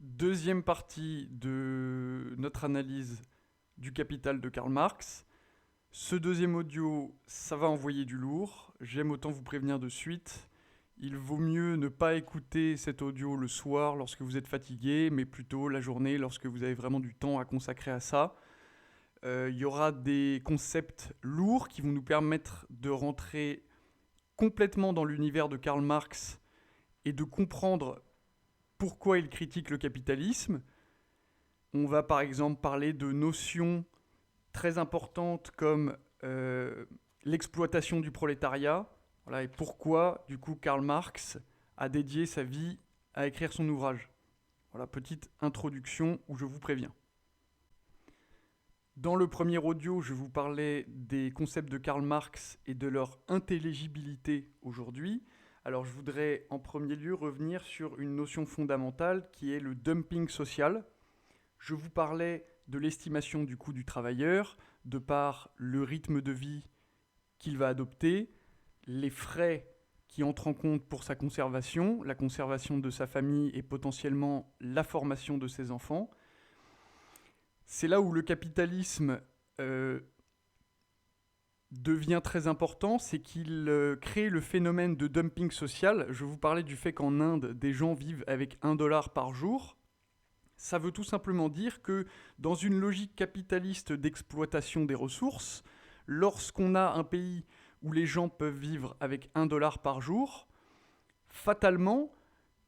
Deuxième partie de notre analyse du Capital de Karl Marx. Ce deuxième audio, ça va envoyer du lourd. J'aime autant vous prévenir de suite. Il vaut mieux ne pas écouter cet audio le soir lorsque vous êtes fatigué, mais plutôt la journée lorsque vous avez vraiment du temps à consacrer à ça. Il y aura des concepts lourds qui vont nous permettre de rentrer complètement dans l'univers de Karl Marx et de comprendre pourquoi il critique le capitalisme. On va par exemple parler de notions très importantes comme l'exploitation du prolétariat, voilà, et pourquoi du coup Karl Marx a dédié sa vie à écrire son ouvrage. Voilà, petite introduction où je vous préviens. Dans le premier audio, je vous parlais des concepts de Karl Marx et de leur intelligibilité aujourd'hui. Alors je voudrais en premier lieu revenir sur une notion fondamentale qui est le dumping social. Je vous parlais de l'estimation du coût du travailleur, de par le rythme de vie qu'il va adopter, les frais qui entrent en compte pour sa conservation, la conservation de sa famille et potentiellement la formation de ses enfants. C'est là où le capitalisme devient très important, c'est qu'il crée le phénomène de dumping social. Je vous parlais du fait qu'en Inde, des gens vivent avec 1 $ par jour. Ça veut tout simplement dire que dans une logique capitaliste d'exploitation des ressources, lorsqu'on a un pays où les gens peuvent vivre avec 1 $ par jour, fatalement,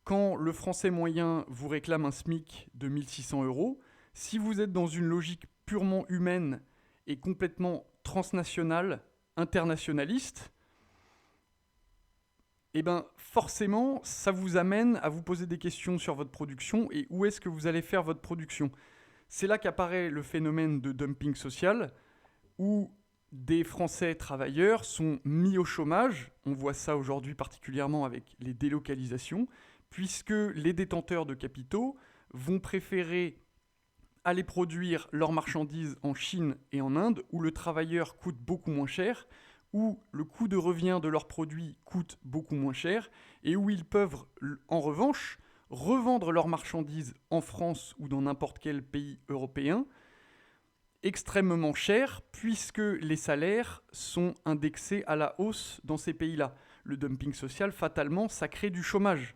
quand le français moyen vous réclame un SMIC de 1600 €, si vous êtes dans une logique purement humaine et complètement transnationale, internationaliste, eh bien forcément, ça vous amène à vous poser des questions sur votre production et où est-ce que vous allez faire votre production. C'est là qu'apparaît le phénomène de dumping social, où des Français travailleurs sont mis au chômage. On voit ça aujourd'hui particulièrement avec les délocalisations, puisque les détenteurs de capitaux vont préférer aller produire leurs marchandises en Chine et en Inde, où le travailleur coûte beaucoup moins cher, où le coût de revient de leurs produits coûte beaucoup moins cher, et où ils peuvent, en revanche, revendre leurs marchandises en France ou dans n'importe quel pays européen extrêmement cher, puisque les salaires sont indexés à la hausse dans ces pays-là. Le dumping social, fatalement, ça crée du chômage.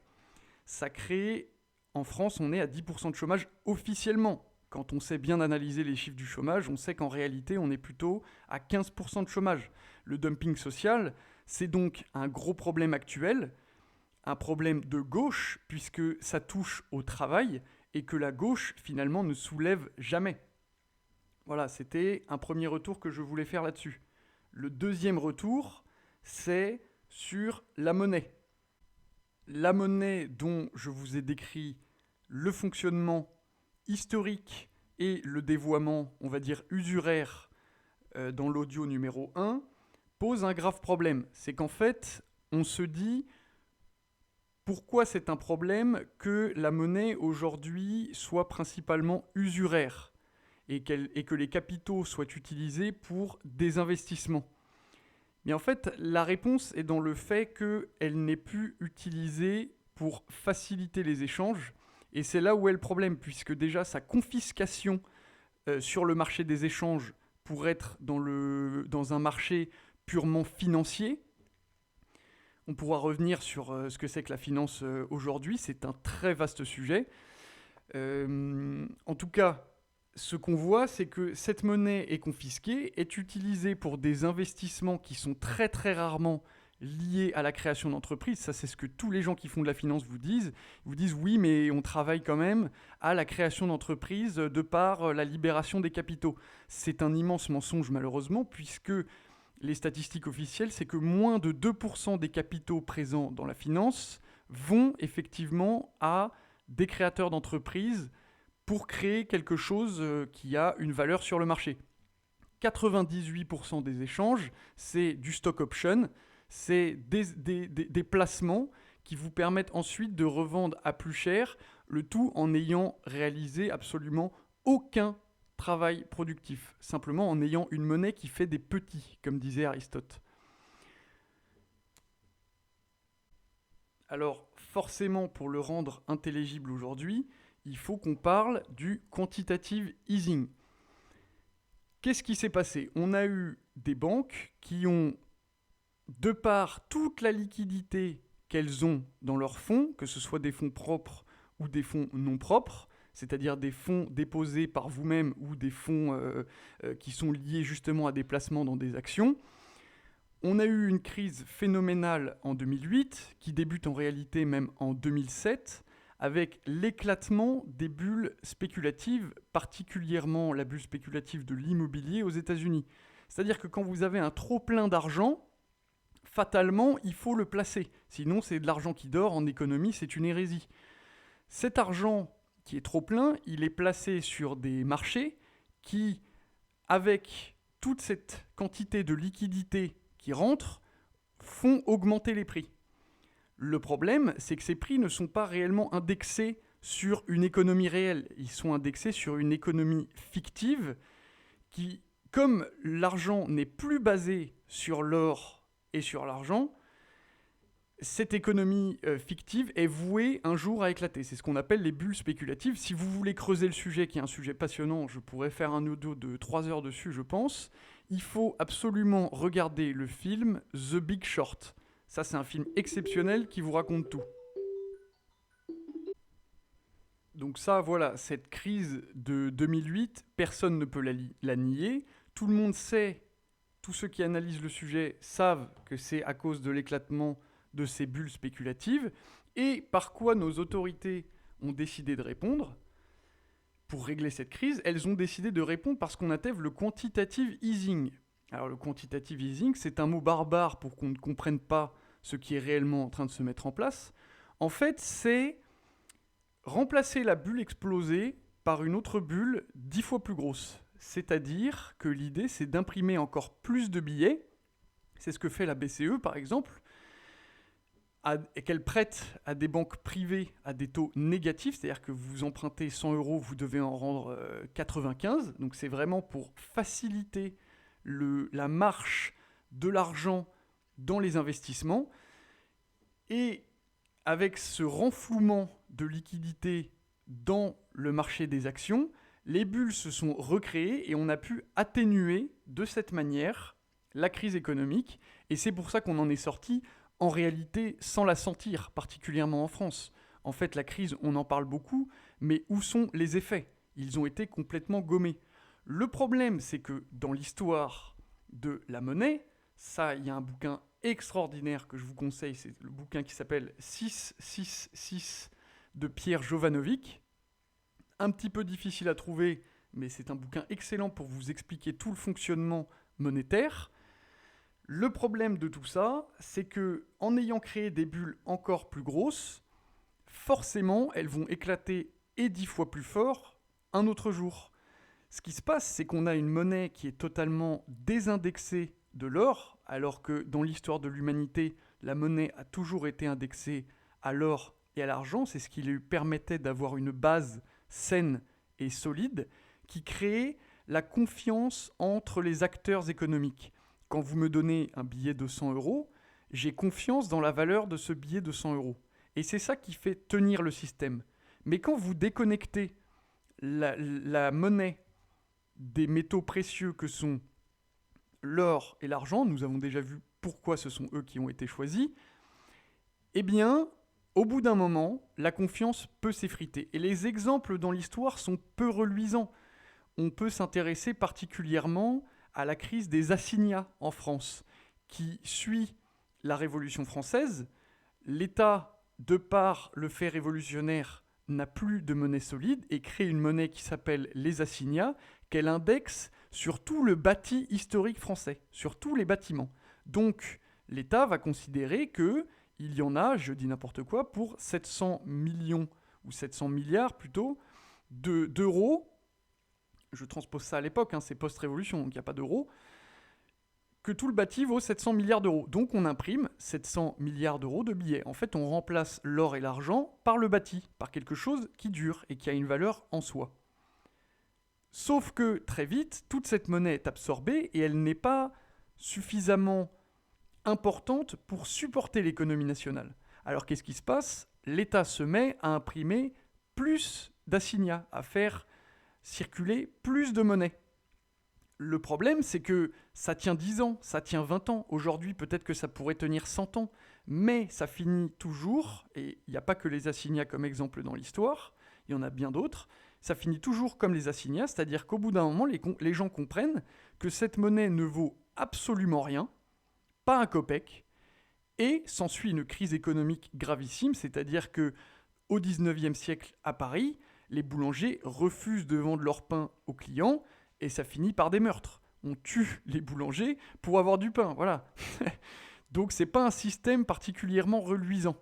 Ça crée, en France, on est à 10% de chômage officiellement. Quand on sait bien analyser les chiffres du chômage, on sait qu'en réalité, on est plutôt à 15% de chômage. Le dumping social, c'est donc un gros problème actuel, un problème de gauche, puisque ça touche au travail, et que la gauche, finalement, ne soulève jamais. Voilà, c'était un premier retour que je voulais faire là-dessus. Le deuxième retour, c'est sur la monnaie. La monnaie dont je vous ai décrit le fonctionnement historique et le dévoiement, on va dire, usuraire dans l'audio numéro 1, pose un grave problème. C'est qu'en fait, on se dit pourquoi c'est un problème que la monnaie aujourd'hui soit principalement usuraire et que les capitaux soient utilisés pour des investissements. Mais en fait, la réponse est dans le fait qu'elle n'est plus utilisée pour faciliter les échanges. Et c'est là où est le problème, puisque déjà sa confiscation sur le marché des échanges pour être dans un marché purement financier. On pourra revenir sur ce que c'est que la finance aujourd'hui, c'est un très vaste sujet. En tout cas, ce qu'on voit, c'est que cette monnaie est confisquée, est utilisée pour des investissements qui sont très très rarement liés à la création d'entreprises. Ça, c'est ce que tous les gens qui font de la finance vous disent. Ils vous disent oui, mais on travaille quand même à la création d'entreprises de par la libération des capitaux. C'est un immense mensonge malheureusement, puisque les statistiques officielles, c'est que moins de 2% des capitaux présents dans la finance vont effectivement à des créateurs d'entreprises pour créer quelque chose qui a une valeur sur le marché. 98% des échanges, c'est du stock option, c'est des placements qui vous permettent ensuite de revendre à plus cher, le tout en n'ayant réalisé absolument aucun travail productif, simplement en ayant une monnaie qui fait des petits, comme disait Aristote. Alors, forcément, pour le rendre intelligible aujourd'hui, il faut qu'on parle du quantitative easing. Qu'est-ce qui s'est passé? On a eu des banques qui ont, de par toute la liquidité qu'elles ont dans leurs fonds, que ce soit des fonds propres ou des fonds non propres, c'est-à-dire des fonds déposés par vous-même ou des fonds qui sont liés justement à des placements dans des actions. On a eu une crise phénoménale en 2008, qui débute en réalité même en 2007, avec l'éclatement des bulles spéculatives, particulièrement la bulle spéculative de l'immobilier aux États-Unis. C'est-à-dire que quand vous avez un trop-plein d'argent, fatalement, il faut le placer. Sinon, c'est de l'argent qui dort. En économie, c'est une hérésie. Cet argent qui est trop plein, il est placé sur des marchés qui, avec toute cette quantité de liquidité qui rentre, font augmenter les prix. Le problème, c'est que ces prix ne sont pas réellement indexés sur une économie réelle. Ils sont indexés sur une économie fictive qui, comme l'argent n'est plus basé sur l'or et sur l'argent, cette économie fictive est vouée un jour à éclater. C'est ce qu'on appelle les bulles spéculatives. Si vous voulez creuser le sujet, qui est un sujet passionnant, je pourrais faire un audio de 3 heures dessus, je pense. Il faut absolument regarder le film The Big Short. Ça, c'est un film exceptionnel qui vous raconte tout. Donc ça, voilà, cette crise de 2008, personne ne peut la nier. Tout le monde sait, tous ceux qui analysent le sujet savent que c'est à cause de l'éclatement de ces bulles spéculatives. Et par quoi nos autorités ont décidé de répondre? Pour régler cette crise, elles ont décidé de répondre par ce qu'on appelle le quantitative easing. Alors le quantitative easing, c'est un mot barbare pour qu'on ne comprenne pas ce qui est réellement en train de se mettre en place. En fait, c'est remplacer la bulle explosée par une autre bulle 10 fois plus grosse. C'est-à-dire que l'idée, c'est d'imprimer encore plus de billets. C'est ce que fait la BCE, par exemple, et qu'elle prête à des banques privées à des taux négatifs, c'est-à-dire que vous empruntez 100 euros, vous devez en rendre 95. Donc c'est vraiment pour faciliter la marche de l'argent dans les investissements. Et avec ce renflouement de liquidité dans le marché des actions, les bulles se sont recréées et on a pu atténuer de cette manière la crise économique. Et c'est pour ça qu'on en est sorti en réalité sans la sentir, particulièrement en France. En fait, la crise, on en parle beaucoup, mais où sont les effets? Ils ont été complètement gommés. Le problème, c'est que dans l'histoire de la monnaie, ça, il y a un bouquin extraordinaire que je vous conseille, c'est le bouquin qui s'appelle 666 de Pierre Jovanovic. Un petit peu difficile à trouver, mais c'est un bouquin excellent pour vous expliquer tout le fonctionnement monétaire. Le problème de tout ça, c'est que en ayant créé des bulles encore plus grosses, forcément, elles vont éclater et 10 fois plus fort un autre jour. Ce qui se passe, c'est qu'on a une monnaie qui est totalement désindexée de l'or, alors que dans l'histoire de l'humanité, la monnaie a toujours été indexée à l'or et à l'argent. C'est ce qui lui permettait d'avoir une base saine et solide, qui créait la confiance entre les acteurs économiques. Quand vous me donnez un billet de 100 euros, j'ai confiance dans la valeur de ce billet de 100 euros. Et c'est ça qui fait tenir le système. Mais quand vous déconnectez la monnaie des métaux précieux que sont l'or et l'argent, nous avons déjà vu pourquoi ce sont eux qui ont été choisis, eh bien, au bout d'un moment, la confiance peut s'effriter. Et les exemples dans l'histoire sont peu reluisants. On peut s'intéresser particulièrement à la crise des assignats en France, qui suit la Révolution française. L'État, de par le fait révolutionnaire, n'a plus de monnaie solide et crée une monnaie qui s'appelle les assignats, qu'elle indexe sur tout le bâti historique français, sur tous les bâtiments. Donc, l'État va considérer qu'il y en a, je dis n'importe quoi, pour 700 millions, ou 700 milliards plutôt, d'euros. Je transpose ça à l'époque, c'est post-révolution, donc il n'y a pas d'euros, que tout le bâti vaut 700 milliards d'euros. Donc on imprime 700 milliards d'euros de billets. En fait, on remplace l'or et l'argent par le bâti, par quelque chose qui dure et qui a une valeur en soi. Sauf que, très vite, toute cette monnaie est absorbée et elle n'est pas suffisamment importante pour supporter l'économie nationale. Alors qu'est-ce qui se passe? L'État se met à imprimer plus d'assignats, à faire circuler plus de monnaie. Le problème, c'est que ça tient 10 ans, ça tient 20 ans. Aujourd'hui, peut-être que ça pourrait tenir 100 ans. Mais ça finit toujours, et il n'y a pas que les assignats comme exemple dans l'histoire, il y en a bien d'autres, ça finit toujours comme les assignats, c'est-à-dire qu'au bout d'un moment, les gens comprennent que cette monnaie ne vaut absolument rien, pas un copec, et s'ensuit une crise économique gravissime, c'est-à-dire que au 19e siècle à Paris, les boulangers refusent de vendre leur pain aux clients, et ça finit par des meurtres. On tue les boulangers pour avoir du pain, voilà. Donc c'est pas un système particulièrement reluisant.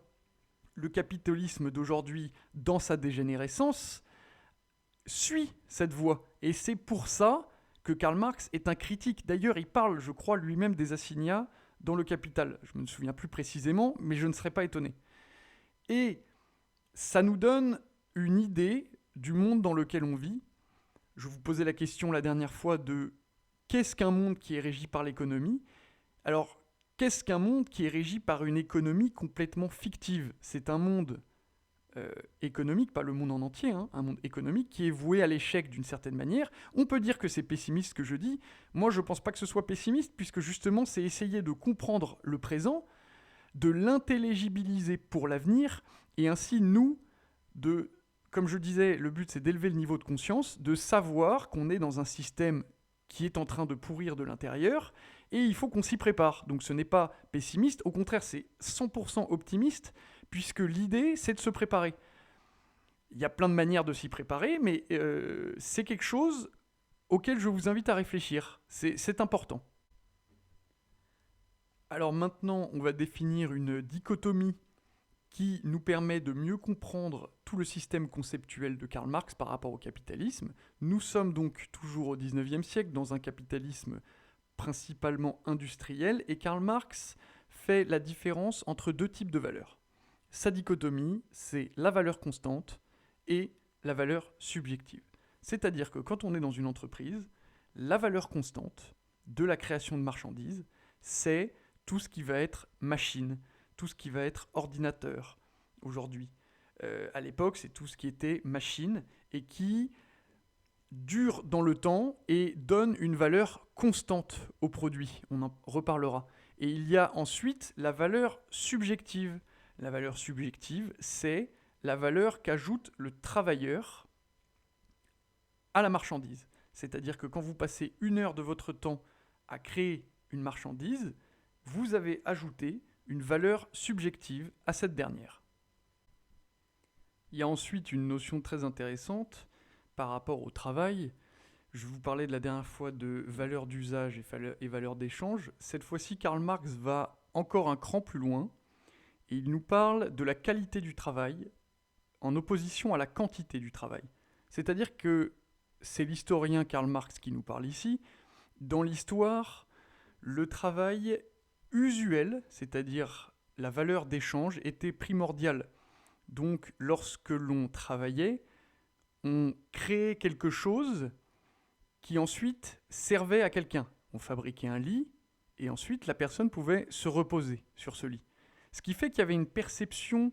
Le capitalisme d'aujourd'hui, dans sa dégénérescence, suit cette voie. Et c'est pour ça que Karl Marx est un critique. D'ailleurs, il parle, je crois, lui-même des assignats dans le Capital. Je me souviens plus précisément, mais je ne serais pas étonné. Et ça nous donne une idée du monde dans lequel on vit. Je vous posais la question la dernière fois de qu'est-ce qu'un monde qui est régi par l'économie ? Alors, qu'est-ce qu'un monde qui est régi par une économie complètement fictive ? C'est un monde économique, pas le monde en entier, hein, un monde économique qui est voué à l'échec d'une certaine manière. On peut dire que c'est pessimiste ce que je dis. Moi, je ne pense pas que ce soit pessimiste, puisque justement, c'est essayer de comprendre le présent, de l'intelligibiliser pour l'avenir, et ainsi, nous, comme je disais, le but, c'est d'élever le niveau de conscience, de savoir qu'on est dans un système qui est en train de pourrir de l'intérieur, et il faut qu'on s'y prépare. Donc ce n'est pas pessimiste, au contraire, c'est 100% optimiste, puisque l'idée, c'est de se préparer. Il y a plein de manières de s'y préparer, mais c'est quelque chose auquel je vous invite à réfléchir. C'est important. Alors maintenant, on va définir une dichotomie qui nous permet de mieux comprendre tout le système conceptuel de Karl Marx par rapport au capitalisme. Nous sommes donc toujours au 19e siècle, dans un capitalisme principalement industriel, et Karl Marx fait la différence entre deux types de valeurs. Sa dichotomie, c'est la valeur constante et la valeur subjective. C'est-à-dire que quand on est dans une entreprise, la valeur constante de la création de marchandises, c'est tout ce qui va être machine, tout ce qui va être ordinateur aujourd'hui. À l'époque, c'est tout ce qui était machine et qui dure dans le temps et donne une valeur constante au produit. On en reparlera. Et il y a ensuite la valeur subjective. La valeur subjective, c'est la valeur qu'ajoute le travailleur à la marchandise. C'est-à-dire que quand vous passez 1 heure de votre temps à créer une marchandise, vous avez ajouté une valeur subjective à cette dernière. Il y a ensuite une notion très intéressante par rapport au travail. Je vous parlais de la dernière fois de valeur d'usage et valeur d'échange. Cette fois-ci, Karl Marx va encore un cran plus loin et il nous parle de la qualité du travail en opposition à la quantité du travail. C'est-à-dire que c'est l'historien Karl Marx qui nous parle ici. Dans l'histoire, le travail usuel, c'est-à-dire la valeur d'échange, était primordiale. Donc, lorsque l'on travaillait, on créait quelque chose qui ensuite servait à quelqu'un. On fabriquait un lit et ensuite la personne pouvait se reposer sur ce lit. Ce qui fait qu'il y avait une perception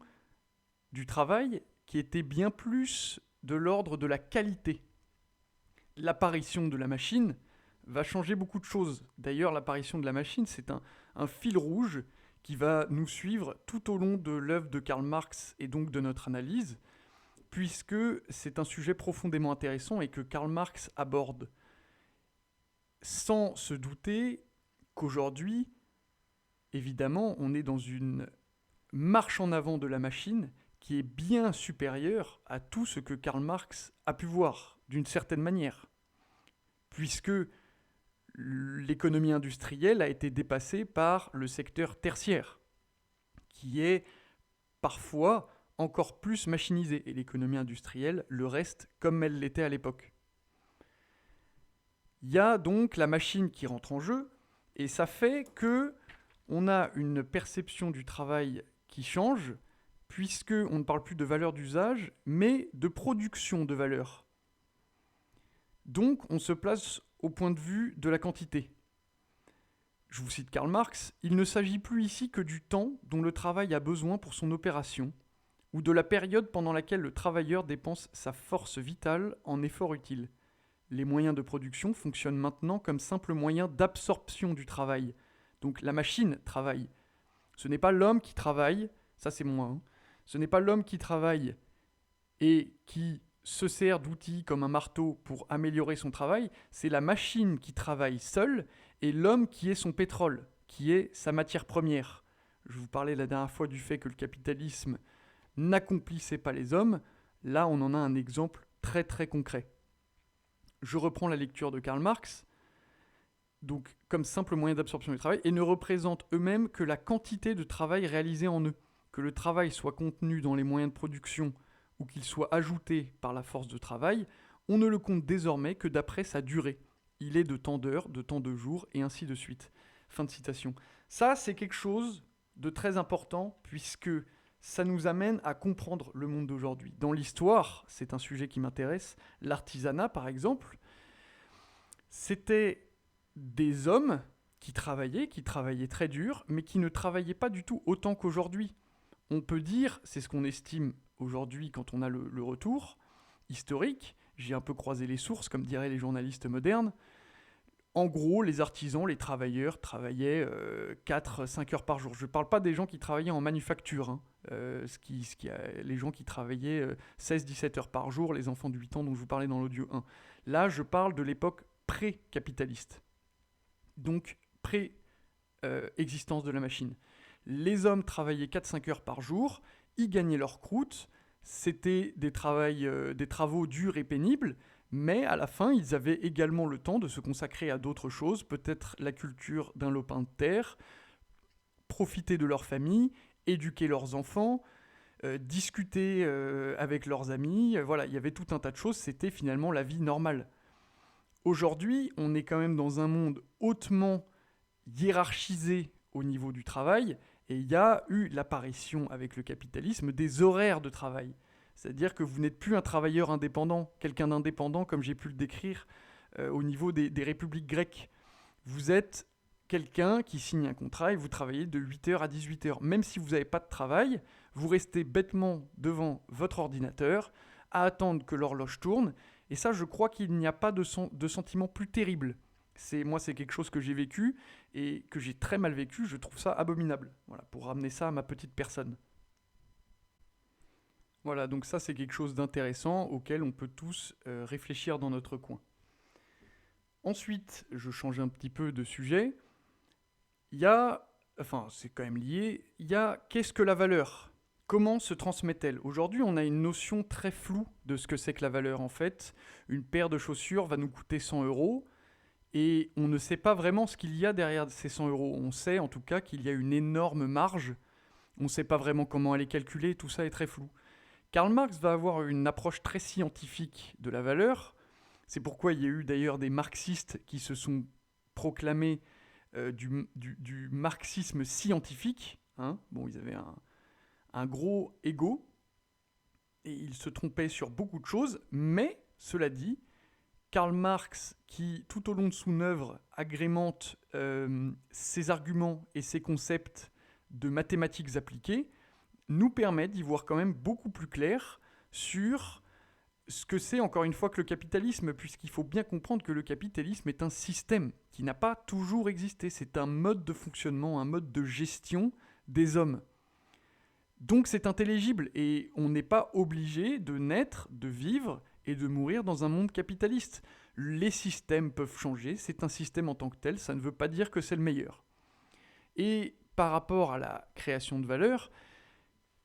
du travail qui était bien plus de l'ordre de la qualité. L'apparition de la machine va changer beaucoup de choses. D'ailleurs, l'apparition de la machine, c'est un fil rouge qui va nous suivre tout au long de l'œuvre de Karl Marx et donc de notre analyse, puisque c'est un sujet profondément intéressant et que Karl Marx aborde sans se douter qu'aujourd'hui, évidemment, on est dans une marche en avant de la machine qui est bien supérieure à tout ce que Karl Marx a pu voir, d'une certaine manière, puisque l'économie industrielle a été dépassée par le secteur tertiaire, qui est parfois encore plus machinisé, et l'économie industrielle le reste comme elle l'était à l'époque. Il y a donc la machine qui rentre en jeu, et ça fait que on a une perception du travail qui change, puisqu'on ne parle plus de valeur d'usage, mais de production de valeur. Donc on se place au point de vue de la quantité. Je vous cite Karl Marx, il ne s'agit plus ici que du temps dont le travail a besoin pour son opération, ou de la période pendant laquelle le travailleur dépense sa force vitale en effort utile. Les moyens de production fonctionnent maintenant comme simples moyens d'absorption du travail. Donc la machine travaille. Ce n'est pas l'homme qui travaille, ça c'est moi, hein. Ce n'est pas l'homme qui travaille et qui se sert d'outils comme un marteau pour améliorer son travail, c'est la machine qui travaille seule et l'homme qui est son pétrole, qui est sa matière première. Je vous parlais la dernière fois du fait que le capitalisme n'accomplissait pas les hommes. Là, on en a un exemple très très concret. Je reprends la lecture de Karl Marx, donc comme simple moyen d'absorption du travail, et ne représentent eux-mêmes que la quantité de travail réalisé en eux. Que le travail soit contenu dans les moyens de production ou qu'il soit ajouté par la force de travail, on ne le compte désormais que d'après sa durée. Il est de tant d'heures, de tant de jours, et ainsi de suite. Fin de citation. Ça, c'est quelque chose de très important, puisque ça nous amène à comprendre le monde d'aujourd'hui. Dans l'histoire, c'est un sujet qui m'intéresse, l'artisanat par exemple, c'était des hommes qui travaillaient très dur, mais qui ne travaillaient pas du tout autant qu'aujourd'hui. On peut dire, c'est ce qu'on estime aujourd'hui quand on a le retour historique, j'ai un peu croisé les sources, comme diraient les journalistes modernes. En gros, les artisans, les travailleurs travaillaient 4-5 heures par jour. Je ne parle pas des gens qui travaillaient en manufacture, hein. Les gens qui travaillaient 16-17 heures par jour, les enfants de 8 ans dont je vous parlais dans l'audio 1. Là, je parle de l'époque pré-capitaliste. Donc, pré-existence de la machine. Les hommes travaillaient 4-5 heures par jour, ils gagnaient leur croûte, c'était des travaux durs et pénibles, mais à la fin, ils avaient également le temps de se consacrer à d'autres choses, peut-être la culture d'un lopin de terre, profiter de leur famille, éduquer leurs enfants, discuter avec leurs amis. Voilà, il y avait tout un tas de choses, c'était finalement la vie normale. Aujourd'hui, on est quand même dans un monde hautement hiérarchisé au niveau du travail, et il y a eu l'apparition avec le capitalisme des horaires de travail. C'est-à-dire que vous n'êtes plus un travailleur indépendant, quelqu'un d'indépendant comme j'ai pu le décrire au niveau des républiques grecques. Vous êtes quelqu'un qui signe un contrat et vous travaillez de 8h à 18h. Même si vous n'avez pas de travail, vous restez bêtement devant votre ordinateur à attendre que l'horloge tourne. Et ça, je crois qu'il n'y a pas de sentiment plus terrible. Moi, c'est quelque chose que j'ai vécu et que j'ai très mal vécu. Je trouve ça abominable. Voilà, pour ramener ça à ma petite personne. Voilà, donc ça, c'est quelque chose d'intéressant auquel on peut tous réfléchir dans notre coin. Ensuite, je change un petit peu de sujet. C'est quand même lié, il y a qu'est-ce que la valeur ? Comment se transmet-elle ? Aujourd'hui, on a une notion très floue de ce que c'est que la valeur. En fait, une paire de chaussures va nous coûter 100 euros et on ne sait pas vraiment ce qu'il y a derrière ces 100 euros. On sait en tout cas qu'il y a une énorme marge. On ne sait pas vraiment comment elle est calculée, tout ça est très flou. Karl Marx va avoir une approche très scientifique de la valeur. C'est pourquoi il y a eu d'ailleurs des marxistes qui se sont proclamés du marxisme scientifique. Hein. Bon, ils avaient un gros ego et ils se trompaient sur beaucoup de choses, mais cela dit, Karl Marx, qui tout au long de son œuvre agrémente ses arguments et ses concepts de mathématiques appliquées, nous permet d'y voir quand même beaucoup plus clair sur ce que c'est encore une fois que le capitalisme, puisqu'il faut bien comprendre que le capitalisme est un système qui n'a pas toujours existé. C'est un mode de fonctionnement, un mode de gestion des hommes. Donc c'est intelligible et on n'est pas obligé de naître, de vivre et de mourir dans un monde capitaliste. Les systèmes peuvent changer, c'est un système en tant que tel, ça ne veut pas dire que c'est le meilleur. Et par rapport à la création de valeur,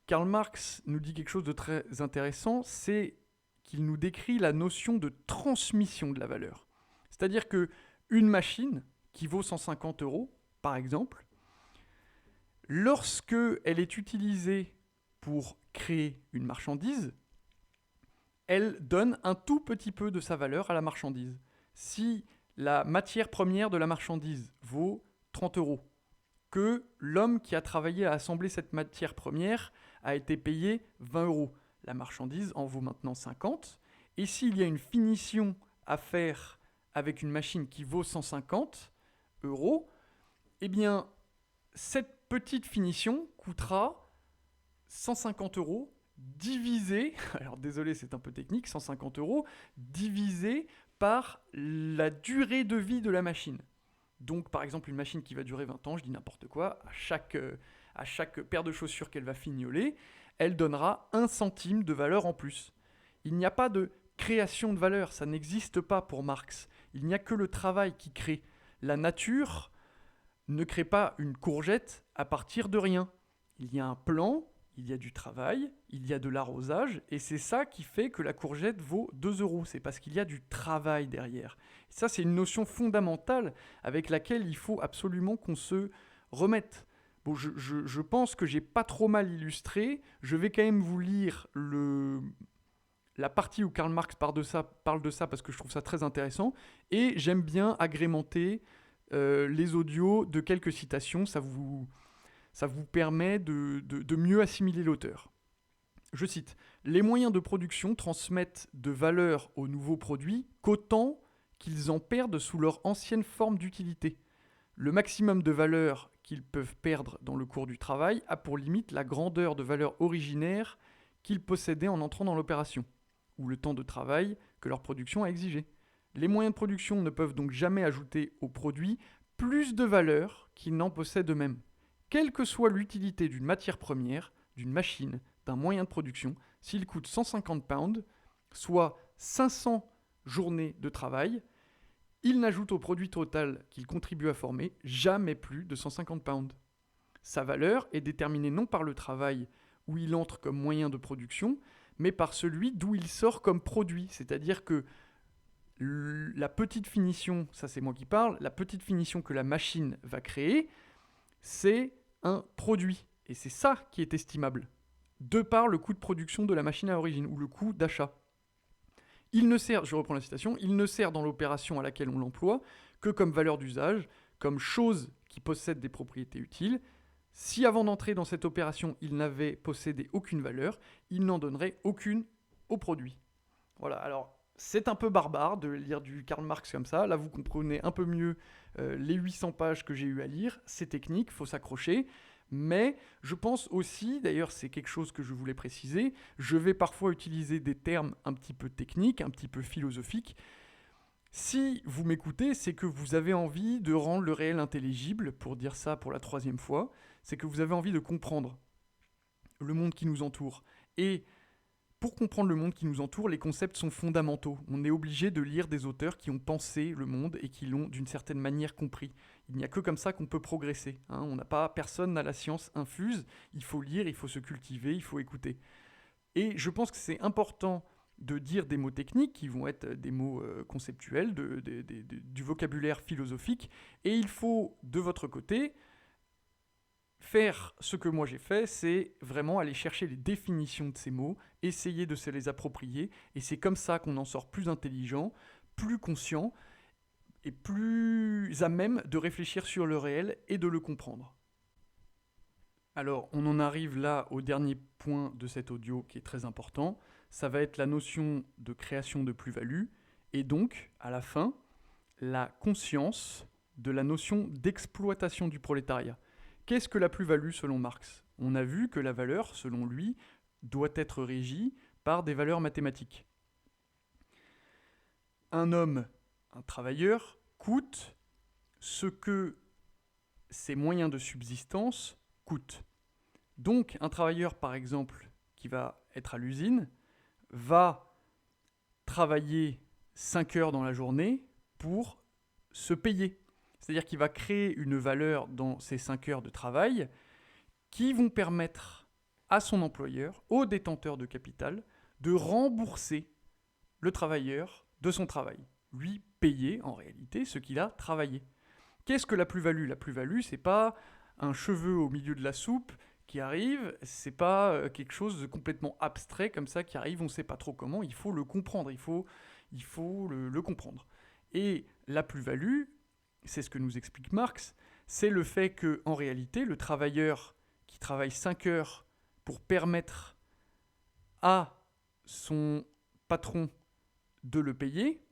Karl Marx nous dit quelque chose de très intéressant, c'est qu'il nous décrit la notion de transmission de la valeur. C'est-à-dire qu'une machine qui vaut 150 euros, par exemple, lorsque elle est utilisée pour créer une marchandise, elle donne un tout petit peu de sa valeur à la marchandise. Si la matière première de la marchandise vaut 30 euros, que l'homme qui a travaillé à assembler cette matière première a été payé 20 euros. La marchandise en vaut maintenant 50. Et s'il y a une finition à faire avec une machine qui vaut 150 euros, eh bien, cette petite finition coûtera 150 euros divisé, alors désolé c'est un peu technique, 150 euros, divisé par la durée de vie de la machine. Donc par exemple une machine qui va durer 20 ans, je dis n'importe quoi, à chaque paire de chaussures qu'elle va fignoler, elle donnera 1 centime de valeur en plus. Il n'y a pas de création de valeur, ça n'existe pas pour Marx. Il n'y a que le travail qui crée. La nature ne crée pas une courgette à partir de rien. Il y a un plan, il y a du travail, il y a de l'arrosage, et c'est ça qui fait que la courgette vaut 2 euros. C'est parce qu'il y a du travail derrière. Et ça, c'est une notion fondamentale avec laquelle il faut absolument qu'on se remette. Bon, je pense que j'ai pas trop mal illustré. Je vais quand même vous lire la partie où Karl Marx parle de ça parce que je trouve ça très intéressant. Et j'aime bien agrémenter les audios de quelques citations. Ça vous permet de mieux assimiler l'auteur. Je cite, « Les moyens de production transmettent de valeur aux nouveaux produits qu'autant qu'ils en perdent sous leur ancienne forme d'utilité. Le maximum de valeur qu'ils peuvent perdre dans le cours du travail a pour limite la grandeur de valeur originaire qu'ils possédaient en entrant dans l'opération, ou le temps de travail que leur production a exigé. Les moyens de production ne peuvent donc jamais ajouter au produit plus de valeur qu'ils n'en possèdent eux-mêmes. Quelle que soit l'utilité d'une matière première, d'une machine, d'un moyen de production, s'il coûte 150 pounds, soit 500 journées de travail, il n'ajoute au produit total qu'il contribue à former jamais plus de 150 pounds. Sa valeur est déterminée non par le travail où il entre comme moyen de production, mais par celui d'où il sort comme produit. C'est-à-dire que la petite finition, ça c'est moi qui parle, la petite finition que la machine va créer, c'est un produit. Et c'est ça qui est estimable, de par le coût de production de la machine à origine, ou le coût d'achat. Il ne sert, je reprends la citation, il ne sert dans l'opération à laquelle on l'emploie que comme valeur d'usage, comme chose qui possède des propriétés utiles. Si avant d'entrer dans cette opération, il n'avait possédé aucune valeur, il n'en donnerait aucune au produit. Voilà, alors c'est un peu barbare de lire du Karl Marx comme ça. Là, vous comprenez un peu mieux les 800 pages que j'ai eu à lire. C'est technique, faut s'accrocher. Mais je pense aussi, d'ailleurs c'est quelque chose que je voulais préciser, je vais parfois utiliser des termes un petit peu techniques, un petit peu philosophiques. Si vous m'écoutez, c'est que vous avez envie de rendre le réel intelligible, pour dire ça pour la 3e fois, c'est que vous avez envie de comprendre le monde qui nous entoure. Et pour comprendre le monde qui nous entoure, les concepts sont fondamentaux. On est obligé de lire des auteurs qui ont pensé le monde et qui l'ont d'une certaine manière compris. Il n'y a que comme ça qu'on peut progresser. Personne n'a la science infuse. Il faut lire, il faut se cultiver, il faut écouter. Et je pense que c'est important de dire des mots techniques qui vont être des mots conceptuels, du vocabulaire philosophique. Et il faut, de votre côté, faire ce que moi j'ai fait, c'est vraiment aller chercher les définitions de ces mots, essayer de se les approprier, et c'est comme ça qu'on en sort plus intelligent, plus conscient, et plus à même de réfléchir sur le réel et de le comprendre. Alors, on en arrive là au dernier point de cet audio qui est très important, ça va être la notion de création de plus-value, et donc, à la fin, la conscience de la notion d'exploitation du prolétariat. Qu'est-ce que la plus-value selon Marx ? On a vu que la valeur, selon lui, doit être régie par des valeurs mathématiques. Un homme, un travailleur, coûte ce que ses moyens de subsistance coûtent. Donc, un travailleur, par exemple, qui va être à l'usine, va travailler 5 heures dans la journée pour se payer. C'est-à-dire qu'il va créer une valeur dans ces 5 heures de travail qui vont permettre à son employeur, au détenteur de capital, de rembourser le travailleur de son travail. Lui payer, en réalité, ce qu'il a travaillé. Qu'est-ce que la plus-value ? La plus-value, c'est pas un cheveu au milieu de la soupe qui arrive, c'est pas quelque chose de complètement abstrait comme ça qui arrive, on sait pas trop comment, il faut le comprendre, il faut le comprendre. Et la plus-value, c'est ce que nous explique Marx, c'est le fait que, en réalité, le travailleur qui travaille 5 heures pour permettre à son patron de le payer,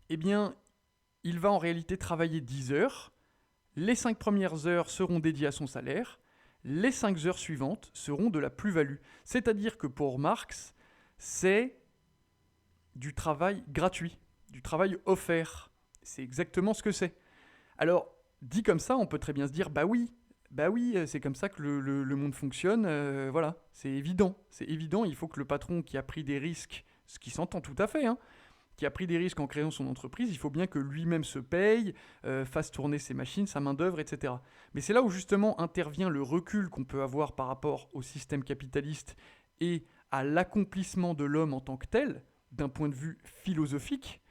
eh bien, il va en réalité travailler 10 heures. Les 5 premières heures seront dédiées à son salaire. les 5 heures suivantes seront de la plus-value. C'est-à-dire que pour Marx, c'est du travail gratuit, du travail offert. C'est exactement ce que c'est. Alors, dit comme ça, on peut très bien se dire, bah oui, c'est comme ça que le monde fonctionne, voilà, c'est évident, il faut que le patron qui a pris des risques, ce qui s'entend tout à fait, hein, qui a pris des risques en créant son entreprise, il faut bien que lui-même se paye, fasse tourner ses machines, sa main-d'œuvre, etc. Mais c'est là où justement intervient le recul qu'on peut avoir par rapport au système capitaliste et à l'accomplissement de l'homme en tant que tel, d'un point de vue philosophique,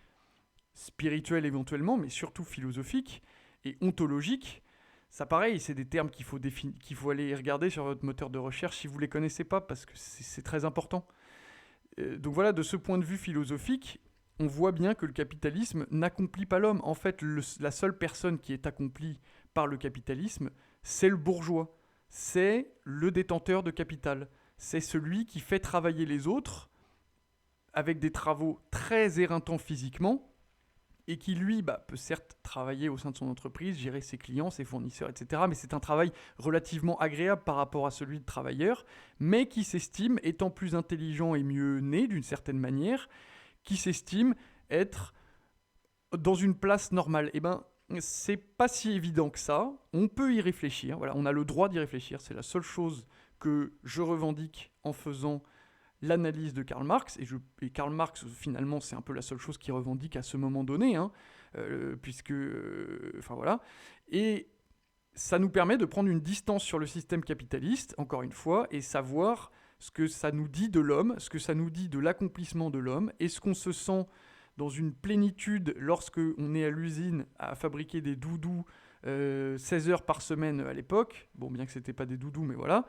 spirituel éventuellement, mais surtout philosophique et ontologique. Ça pareil, c'est des termes qu'il faut aller regarder sur votre moteur de recherche si vous ne les connaissez pas, parce que c'est très important. Donc voilà, de ce point de vue philosophique, on voit bien que le capitalisme n'accomplit pas l'homme. En fait, la seule personne qui est accomplie par le capitalisme, c'est le bourgeois. C'est le détenteur de capital. C'est celui qui fait travailler les autres avec des travaux très éreintants physiquement, et qui, lui, peut certes travailler au sein de son entreprise, gérer ses clients, ses fournisseurs, etc. Mais c'est un travail relativement agréable par rapport à celui de travailleur, mais qui s'estime étant plus intelligent et mieux né, d'une certaine manière, qui s'estime être dans une place normale. Eh ben, c'est pas si évident que ça. On peut y réfléchir. Voilà, on a le droit d'y réfléchir. C'est la seule chose que je revendique en faisant l'analyse de Karl Marx, et Karl Marx, finalement, c'est un peu la seule chose qu'il revendique à ce moment donné, hein, enfin voilà. Et ça nous permet de prendre une distance sur le système capitaliste, encore une fois, et savoir ce que ça nous dit de l'homme, ce que ça nous dit de l'accomplissement de l'homme. Est-ce qu'on se sent dans une plénitude lorsque on est à l'usine à fabriquer des doudous 16 heures par semaine à l'époque, bon, bien que c'était pas des doudous, mais voilà.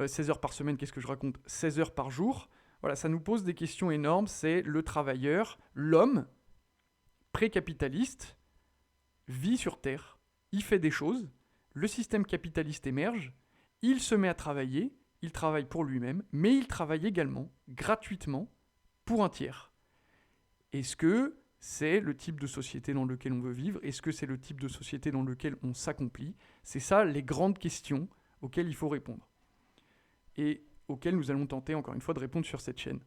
16 heures par semaine, qu'est-ce que je raconte ? 16 heures par jour. Voilà, ça nous pose des questions énormes. C'est le travailleur, l'homme, pré-capitaliste, vit sur Terre, il fait des choses, le système capitaliste émerge, il se met à travailler, il travaille pour lui-même, mais il travaille également, gratuitement, pour un tiers. Est-ce que c'est le type de société dans lequel on veut vivre ? Est-ce que c'est le type de société dans lequel on s'accomplit ? C'est ça les grandes questions auxquelles il faut répondre, et auxquelles nous allons tenter encore une fois de répondre sur cette chaîne.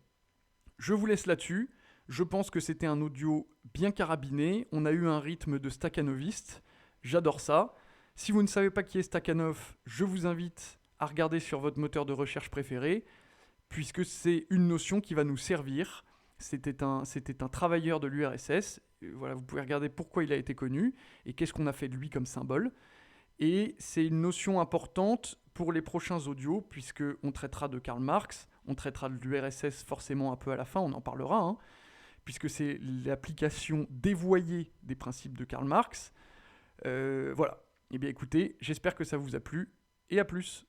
Je vous laisse là-dessus. Je pense que c'était un audio bien carabiné. On a eu un rythme de stakhanoviste. J'adore ça. Si vous ne savez pas qui est Stakhanov, je vous invite à regarder sur votre moteur de recherche préféré, puisque c'est une notion qui va nous servir. C'était un travailleur de l'URSS. Voilà, vous pouvez regarder pourquoi il a été connu et qu'est-ce qu'on a fait de lui comme symbole. Et c'est une notion importante pour les prochains audios, puisqu'on traitera de Karl Marx, on traitera de l'URSS forcément un peu à la fin, on en parlera, hein, puisque c'est l'application dévoyée des principes de Karl Marx. Voilà. Eh bien écoutez, j'espère que ça vous a plu, et à plus.